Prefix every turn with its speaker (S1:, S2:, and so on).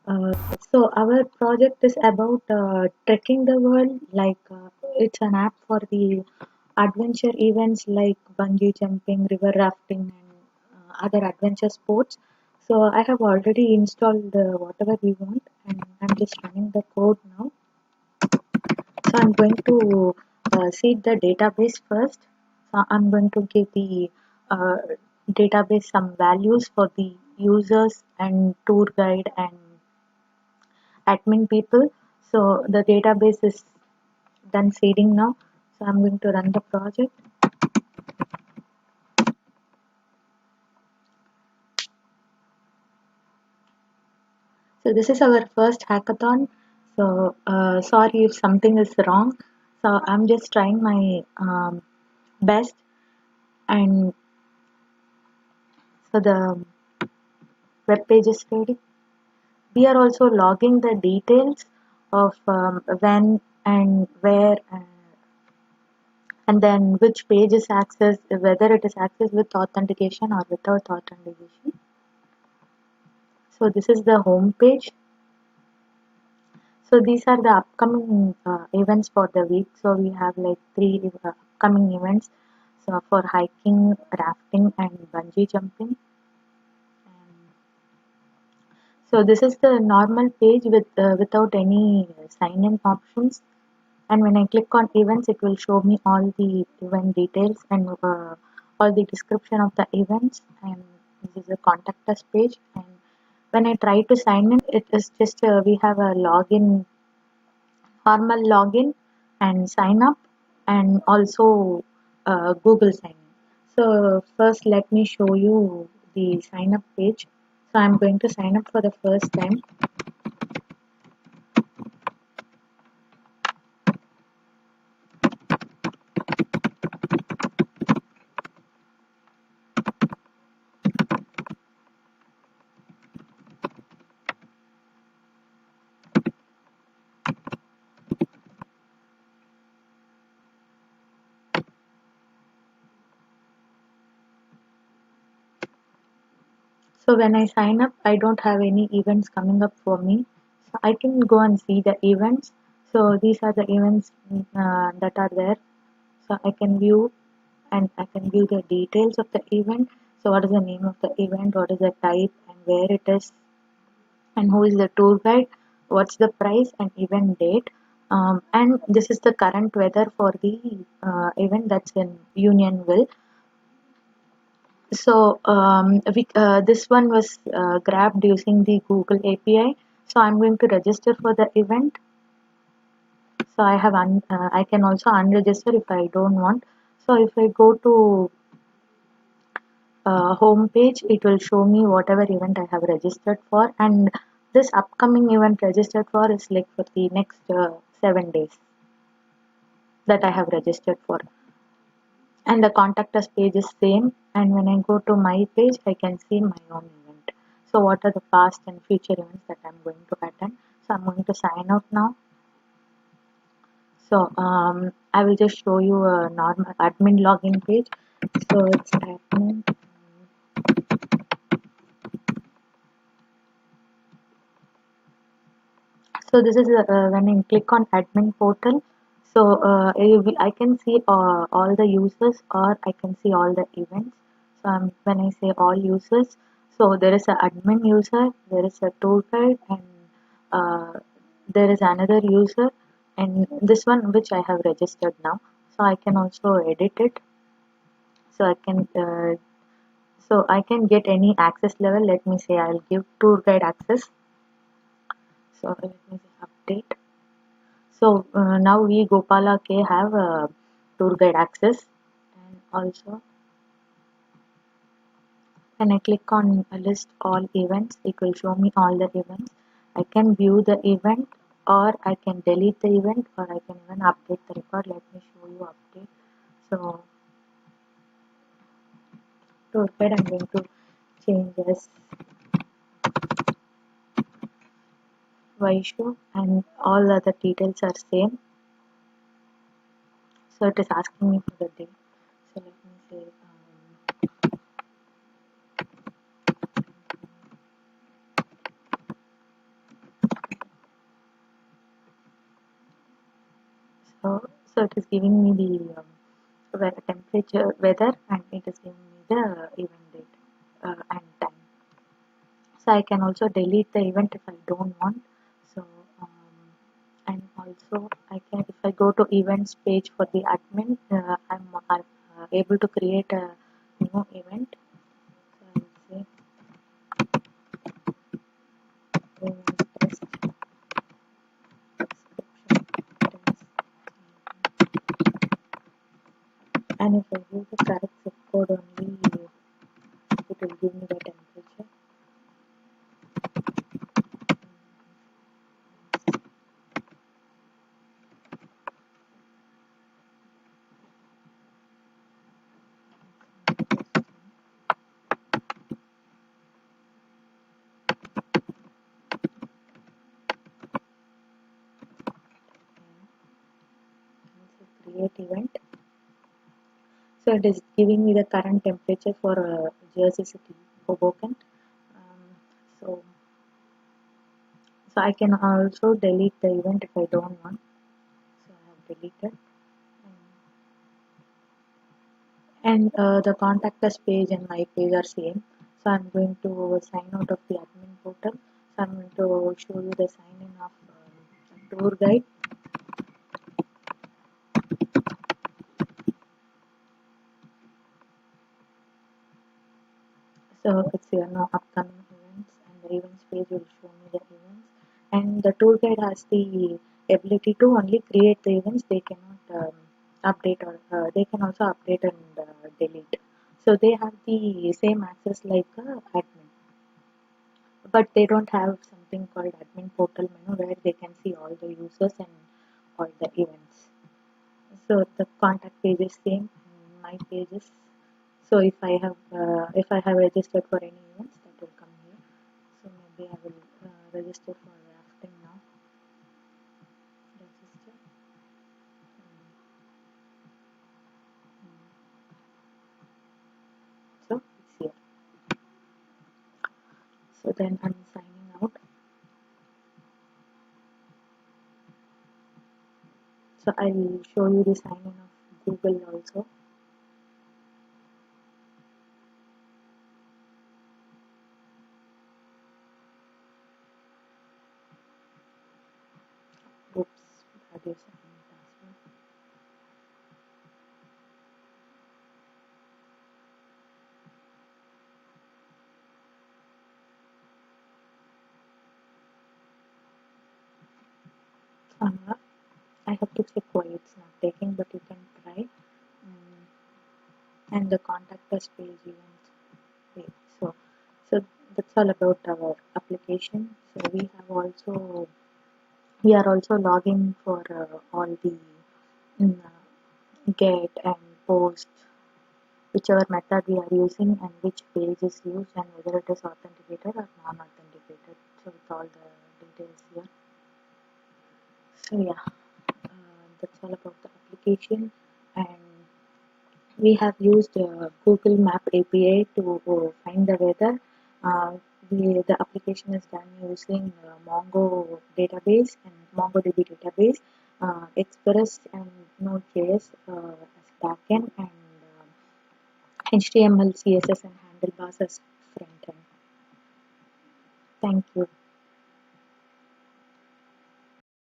S1: So our project is about trekking the world. It's an app for the adventure events like bungee jumping, river rafting, and other adventure sports. So I have already installed whatever we want, and I'm just running the code now. So I'm going to seed the database first. So I'm going to give the uh, database some values for the users and tour guide and admin people. So the database is done seeding now. So I'm going to run the project. So this is our first hackathon. So sorry if something is wrong. So I'm just trying my best. And so the web page is ready. We are also logging the details of when and where and then which page is accessed, whether it is accessed with authentication or without authentication. So this is the home page. So these are the upcoming events for the week. So we have like three upcoming events. So for hiking, rafting, and bungee jumping. And so this is the normal page without any sign-in options. And when I click on events, it will show me all the event details and all the description of the events. And this is a contact us page. And when I try to sign in, it is just we have a login, normal login and sign up, and also Google sign in. So first, let me show you the sign up page. So I'm going to sign up for the first time. So when I sign up, I don't have any events coming up for me. So I can go and see the events. So these are the events that are there. So I can view and I can view the details of the event. So what is the name of the event, what is the type and where it is, and who is the tour guide, what's the price and event date. And this is the current weather for the event that's in Unionville. So this one was grabbed using the Google API. So I'm going to register for the event. So I can also unregister if I don't want. So if I go to home page, it will show me whatever event I have registered for, and this upcoming event registered for is like for the next 7 days that I have registered for. And the contact us page is same, and when I go to my page I can see my own event. So what are the past and future events that I'm going to attend. So I'm going to sign out now. So I will just show you a normal admin login page. So it's admin. So this is when I click on admin portal. So I can see all the users or I can see all the events. So when I say all users, so there is a admin user, there is a tour guide, and uh, there is another user, and this one which I have registered now. So I can also edit it. So I can get any access level. Let me say I'll give tour guide access. So let me say update. So now we Gopala K have tour guide access, and also when I click on list all events, it will show me all the events. I can view the event or I can delete the event or I can even update the record. Let me show you update. So tour guide I'm going to change as Vaishu and all other details are same. So it is asking me for the date. So let me say So it is giving me the temperature, weather, and it is giving me the event date and time. So I can also delete the event if I don't want. So and also I can, if I go to events page for the admin, I'm able to create a new event. So I will say event test subscription test, and if I use the correct zip code only, it will give me the temperature. Create event. So it is giving me the current temperature for Jersey City, Hoboken. Um, so I can also delete the event if I don't want. So I have deleted. And the contact us page and my page are same. So I'm going to sign out of the admin portal. So I'm going to show you the sign in of tour guide. So it's here now upcoming events, and the events page will show me the events. And the tour guide has the ability to only create the events. They cannot update, or they can also update and delete. So they have the same access like admin, but they don't have something called admin portal menu where they can see all the users and all the events. So the contact page is same, and my page is. So if I have registered for any events, that will come here. So maybe I will register for rafting now. Register. So it's here. So then I'm signing out. So I will show you the sign in of Google also. Oops, that is password. I have to check why it's not taking, but you can try. And the contact us page events. Okay, so that's all about our application. So we are also logging for all the get and post, whichever method we are using and which page is used and whether it is authenticated or non-authenticated. So it's all the details here. So yeah, that's all about the application. And we have used Google Map API to find the weather. Uh, the application is done using Mongo database and MongoDB database, Express and Node.js as backend, and HTML, CSS, and handlebars as frontend. Thank you.